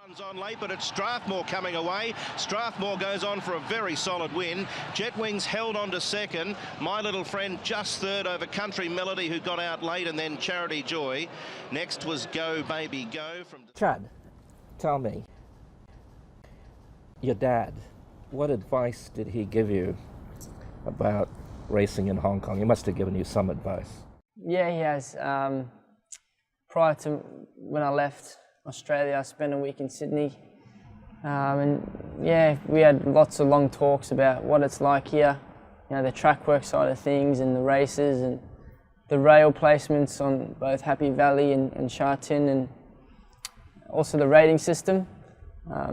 Runs on late, but it's Strathmore coming away. Strathmore goes on for a very solid win. Jetwings held on to second. My Little Friend just third over Country Melody, who got out late, and then Charity Joy. Next was Go Baby Go from... Chad, tell me, your dad, what advice did he give you about racing in Hong Kong? He must have given you some advice. Yeah, he has. Prior to when I left Australia, I spent a week in Sydney, and yeah, we had lots of long talks about what it's like here, you know, the track work side of things and the races and the rail placements on both Happy Valley and Sha Tin, and also the rating system.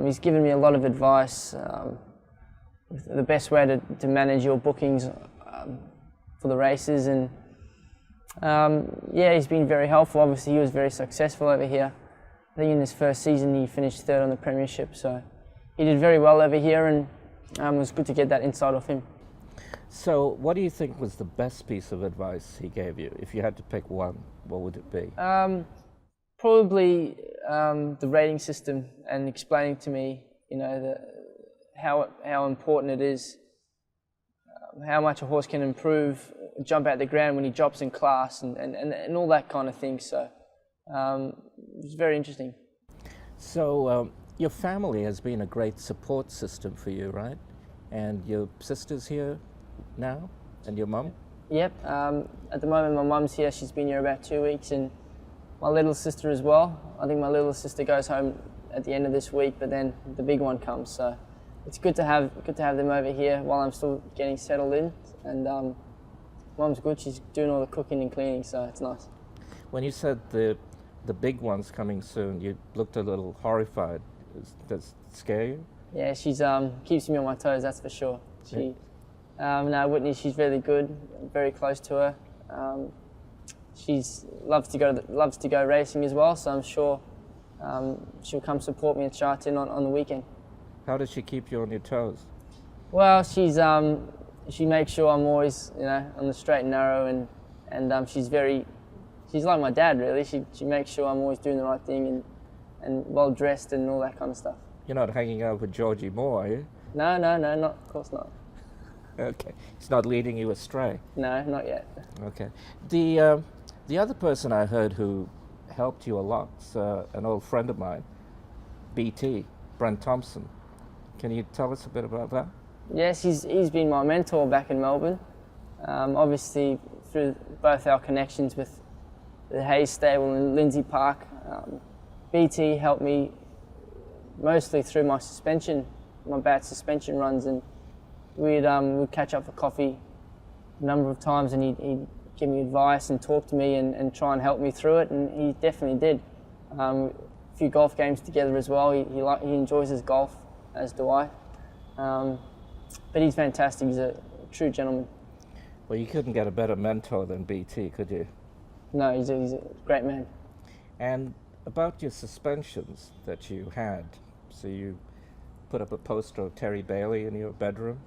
He's given me a lot of advice, the best way to manage your bookings for the races, and yeah, he's been very helpful. Obviously, he was very successful over here. I think in his first season he finished third on the premiership, so he did very well over here, and it was good to get that insight off him. So what do you think was the best piece of advice he gave you? If you had to pick one, what would it be? Probably the rating system, and explaining to me, you know, how important it is, how much a horse can improve, jump out the ground when he drops in class, and all that kind of thing. So it was very interesting. So your family has been a great support system for you, right? And your sister's here now, and your mum? Yep. At the moment, my mum's here. She's been here about 2 weeks, and my little sister as well. I think my little sister goes home at the end of this week, but then the big one comes. So it's good to have them over here while I'm still getting settled in. And mum's good. She's doing all the cooking and cleaning, so it's nice. When you said the big one's coming soon, you looked a little horrified. Does it scare you? Yeah, she's keeps me on my toes, that's for sure. No, Whitney, she's really good. I'm very close to her. She's loves to go racing as well, so I'm sure she'll come support me at Sha Tin on the weekend. How does she keep you on your toes? Well, she makes sure I'm always, you know, on the straight and narrow, and she's like my dad, really. She makes sure I'm always doing the right thing and well dressed and all that kind of stuff. You're not hanging out with Georgie Moore, are you? No, not, of course not. Okay, he's not leading you astray. No, not yet. Okay. The other person I heard who helped you a lot is an old friend of mine, BT, Brent Thompson. Can you tell us a bit about that? Yes, he's been my mentor back in Melbourne. Obviously, through both our connections with the Hayes Stable in Lindsay Park, BT helped me mostly through my bad suspension runs, and we'd catch up for coffee a number of times, and he'd give me advice and talk to me and try and help me through it, and he definitely did. A few golf games together as well. He enjoys his golf, as do I. But he's fantastic. He's a true gentleman. Well, you couldn't get a better mentor than BT, could you? No, he's a great man. And about your suspensions that you had, so you put up a poster of Terry Bailey in your bedroom?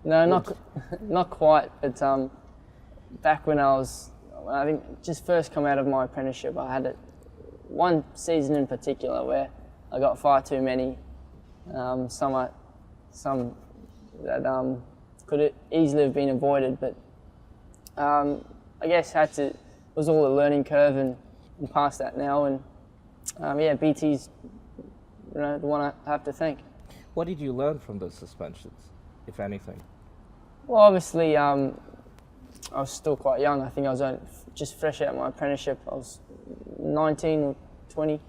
No, not quite, but back when I think just first come out of my apprenticeship, I had one season in particular where I got far too many, some that could easily have been avoided, but I guess it was all a learning curve, and I'm past that now, and yeah, BT's the one I have to thank. What did you learn from those suspensions, if anything? Well, obviously, I was still quite young. I think I was just fresh out of my apprenticeship. I was 19 or 20,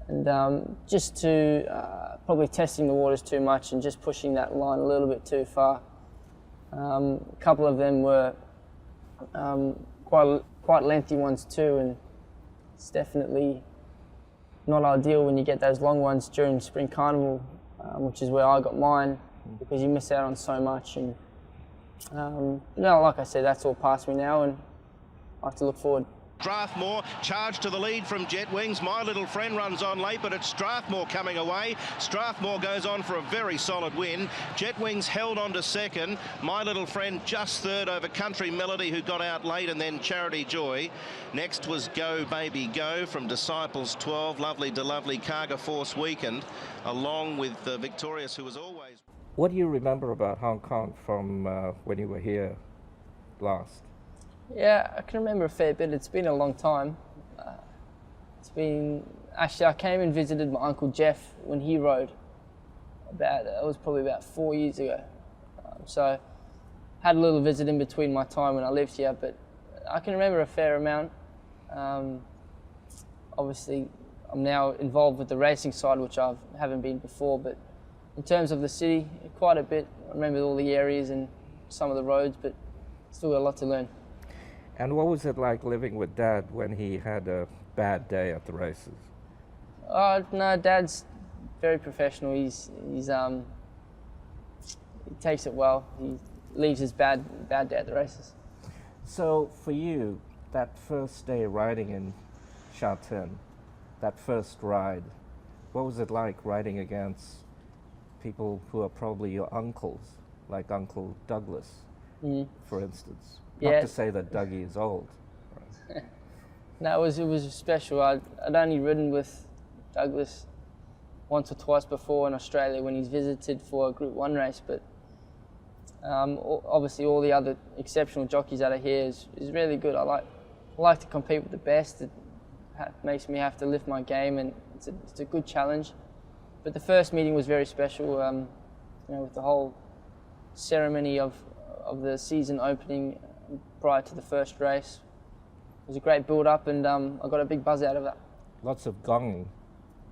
and just to probably testing the waters too much and just pushing that line a little bit too far. A couple of them were quite lengthy ones too, and it's definitely not ideal when you get those long ones during Spring Carnival, which is where I got mine, because you miss out on so much. And no, like I said, that's all past me now, and I have to look forward. Strathmore charged to the lead from Jet Wings. My Little Friend runs on late, but it's Strathmore coming away. Strathmore goes on for a very solid win. Jet Wings held on to second. My Little Friend just third over Country Melody, who got out late, and then Charity Joy. Next was Go Baby Go from Disciples 12. Lovely to Lovely Carga Force Weekend, along with Victorious, who was always... What do you remember about Hong Kong from when you were here last? Yeah, I can remember a fair bit. It's been a long time. Actually, I came and visited my Uncle Jeff when he rode. It was probably about 4 years ago. So had a little visit in between my time when I lived here, but I can remember a fair amount. Obviously, I'm now involved with the racing side, which I haven't been before, but in terms of the city, quite a bit. I remember all the areas and some of the roads, but still got a lot to learn. And what was it like living with Dad when he had a bad day at the races? No, Dad's very professional. He takes it well. He leaves his bad day at the races. So for you, that first day riding in Sha Tin, that first ride, what was it like riding against people who are probably your uncles, like Uncle Douglas, for instance? Yeah. Not to say that Dougie is old. Right? No, it was special. I'd only ridden with Douglas once or twice before in Australia when he's visited for a Group 1 race, but obviously all the other exceptional jockeys out of here is really good. I like to compete with the best. It makes me have to lift my game, and it's a good challenge. But the first meeting was very special, with the whole ceremony of the season opening prior to the first race. It was a great build-up, and I got a big buzz out of that. Lots of gonging.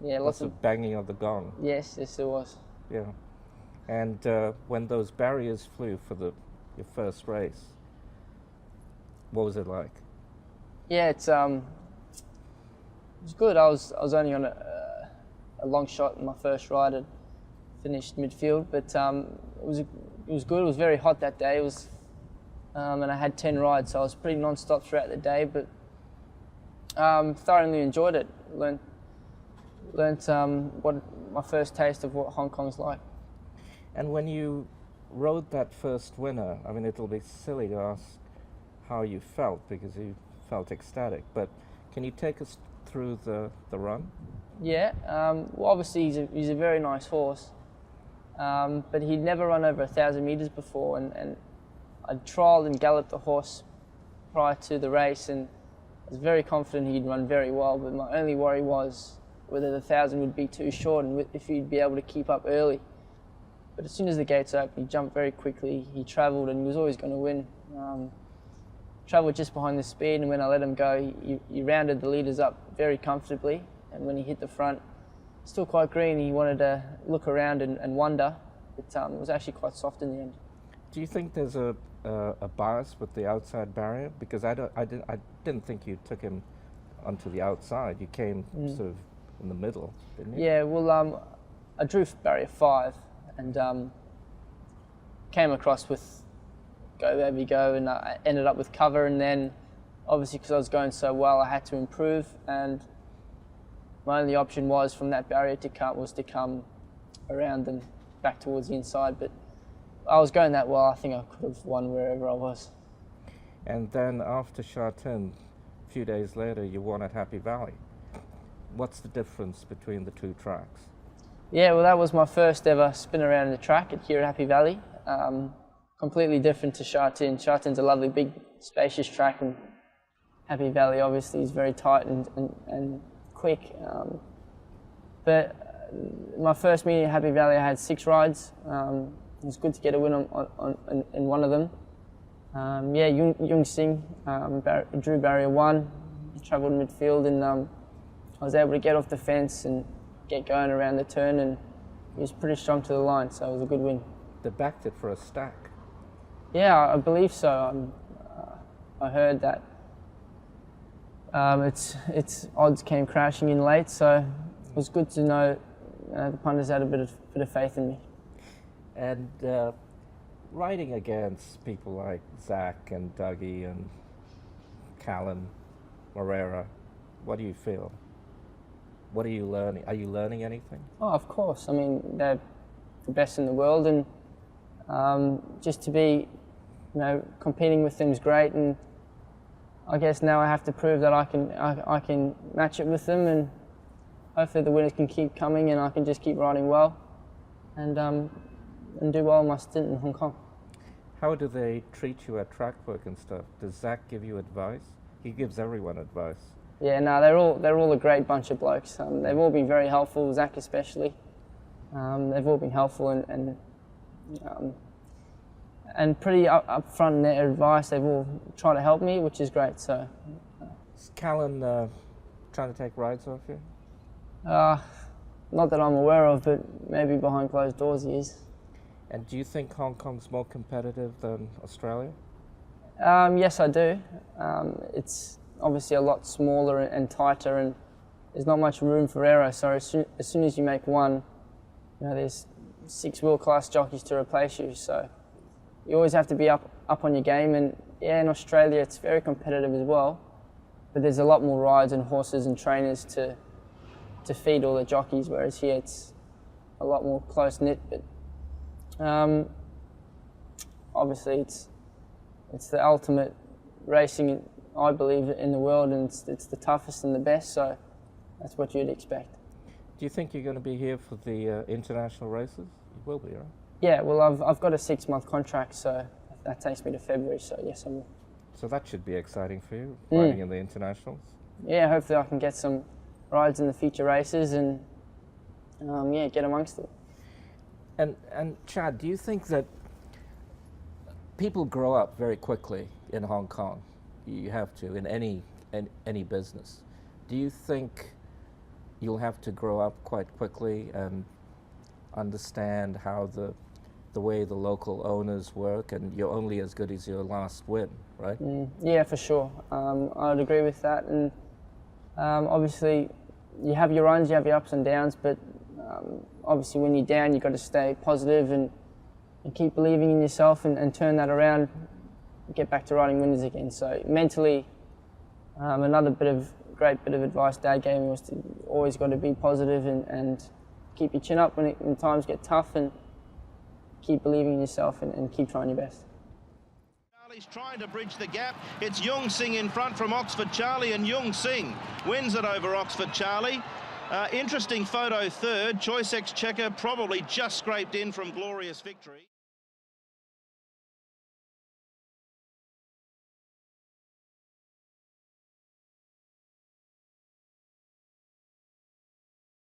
Yeah, lots of banging of the gong. Yes, there was. Yeah. And when those barriers flew for your first race, what was it like? Yeah, it was good. I was only on a long shot in my first ride and finished midfield, but it was good. It was very hot that day. It was, and I had 10 rides, so I was pretty non-stop throughout the day, but thoroughly enjoyed it. Learned what my first taste of what Hong Kong's like. And when you rode that first winner, I mean, it'll be silly to ask how you felt because you felt ecstatic, but can you take us through the run? Yeah, well, obviously he's a very nice horse, but he'd never run over 1,000 metres before, and I trialled and galloped the horse prior to the race, and I was very confident he'd run very well, but my only worry was whether the 1,000 would be too short and if he'd be able to keep up early. But as soon as the gates opened, he jumped very quickly, he travelled, and he was always going to win. Travelled just behind the speed, and when I let him go, he rounded the leaders up very comfortably, and when he hit the front, still quite green, he wanted to look around and wonder, but it was actually quite soft in the end. Do you think there's a bias with the outside barrier? Because I didn't think you took him onto the outside. You came sort of in the middle, didn't you? Yeah, well, I drew barrier 5 and came across with Go Baby Go, and I ended up with cover, and then obviously because I was going so well, I had to improve, and my only option was from that barrier to come around and back towards the inside, but I was going that well. I think I could have won wherever I was. And then after Sha Tin, a few days later, you won at Happy Valley. What's the difference between the two tracks? Yeah, well, that was my first ever spin around the track here at Happy Valley. Completely different to Sha Tin. Sha Tin's a lovely, big, spacious track, and Happy Valley obviously is very tight and quick. But my first meeting at Happy Valley, I had 6 rides. It was good to get a win in one of them. Yung Sing drew barrier 1, travelled midfield, and I was able to get off the fence and get going around the turn, and he was pretty strong to the line, so it was a good win. They backed it for a stack. Yeah, I believe so. I heard that its odds came crashing in late, so it was good to know the punters had a bit of faith in me. And riding against people like Zach and Dougie and Callan, Moreira, what do you feel? What are you learning? Are you learning anything? Oh, of course. I mean, they're the best in the world, and just to be, competing with them is great. And I guess now I have to prove that I can match it with them, and hopefully the winners can keep coming, and I can just keep riding well, and do well in my stint in Hong Kong. How do they treat you at track work and stuff? Does Zach give you advice? He gives everyone advice. Yeah, no, they're all a great bunch of blokes. They've all been very helpful, Zach especially. They've all been helpful and pretty upfront in their advice. They've all tried to help me, which is great. So, is Callan trying to take rides off you? Not that I'm aware of, but maybe behind closed doors he is. And do you think Hong Kong's more competitive than Australia? Yes, I do. It's obviously a lot smaller and tighter, and there's not much room for error. So as soon as you make one, there's 6 world-class jockeys to replace you. So you always have to be up on your game. And yeah, in Australia it's very competitive as well, but there's a lot more rides and horses and trainers to feed all the jockeys. Whereas here it's a lot more close-knit. But obviously it's the ultimate racing, I believe, in the world, and it's the toughest and the best, so that's what you'd expect. Do you think you're going to be here for the international races? You will be, right? Yeah, well, I've got a 6-month contract, so that takes me to February, so yes, I will. So that should be exciting for you, riding in the internationals? Yeah, hopefully I can get some rides in the future races and get amongst it. And Chad, do you think that people grow up very quickly in Hong Kong? You have to in any business. Do you think you'll have to grow up quite quickly and understand how the way the local owners work, and you're only as good as your last win, right? Yeah, for sure. I'd agree with that. And obviously, you have your runs, you have your ups and downs, but obviously when you're down, you've got to stay positive and keep believing in yourself and turn that around, get back to riding winners again. So mentally, another great bit of advice Dad gave me was to always got to be positive and keep your chin up when times get tough, and keep believing in yourself and keep trying your best. Charlie's trying to bridge the gap. It's Jung Sing in front from Oxford Charlie, and Jung Sing wins it over Oxford Charlie. Interesting photo third. Choice X Checker probably just scraped in from Glorious Victory.